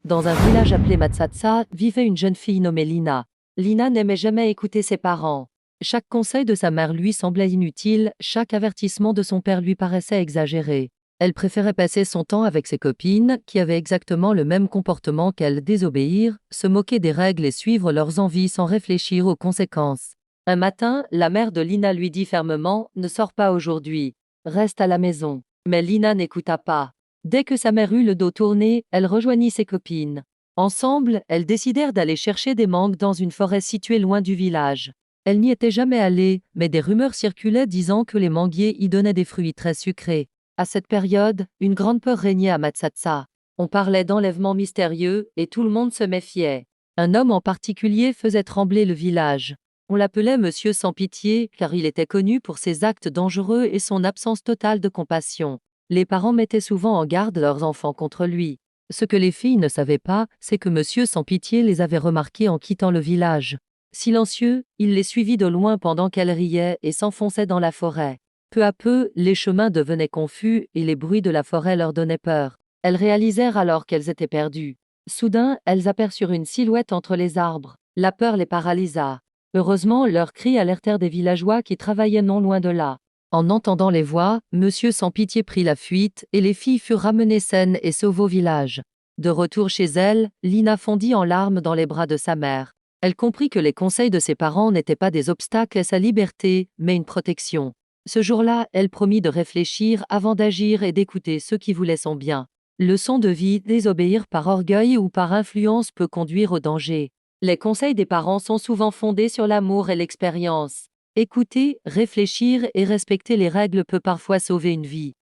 Dans un village appelé Matsatsa, vivait une jeune fille nommée Lina. Lina n'aimait jamais écouter ses parents. Chaque conseil de sa mère lui semblait inutile, chaque avertissement de son père lui paraissait exagéré. Elle préférait passer son temps avec ses copines, qui avaient exactement le même comportement qu'elle, désobéir, se moquer des règles et suivre leurs envies sans réfléchir aux conséquences. Un matin, la mère de Lina lui dit fermement « Ne sors pas aujourd'hui, reste à la maison ». Mais Lina n'écouta pas. Dès que sa mère eut le dos tourné, elle rejoignit ses copines. Ensemble, elles décidèrent d'aller chercher des mangues dans une forêt située loin du village. Elles n'y étaient jamais allées, mais des rumeurs circulaient disant que les manguiers y donnaient des fruits très sucrés. À cette période, une grande peur régnait à Matsatsa. On parlait d'enlèvements mystérieux et tout le monde se méfiait. Un homme en particulier faisait trembler le village. On l'appelait Monsieur sans pitié car il était connu pour ses actes dangereux et son absence totale de compassion. Les parents mettaient souvent en garde leurs enfants contre lui. Ce que les filles ne savaient pas, c'est que Monsieur sans pitié les avait remarqués en quittant le village. Silencieux, il les suivit de loin pendant qu'elles riaient et s'enfonçaient dans la forêt. Peu à peu, les chemins devenaient confus et les bruits de la forêt leur donnaient peur. Elles réalisèrent alors qu'elles étaient perdues. Soudain, elles aperçurent une silhouette entre les arbres. La peur les paralysa. Heureusement, leurs cris alertèrent des villageois qui travaillaient non loin de là. En entendant les voix, Monsieur sans pitié prit la fuite et les filles furent ramenées saines et sauvées au village. De retour chez elle, Lina fondit en larmes dans les bras de sa mère. Elle comprit que les conseils de ses parents n'étaient pas des obstacles à sa liberté, mais une protection. Ce jour-là, elle promit de réfléchir avant d'agir et d'écouter ceux qui voulaient son bien. Leçon de vie, désobéir par orgueil ou par influence peut conduire au danger. Les conseils des parents sont souvent fondés sur l'amour et l'expérience. Écouter, réfléchir et respecter les règles peut parfois sauver une vie.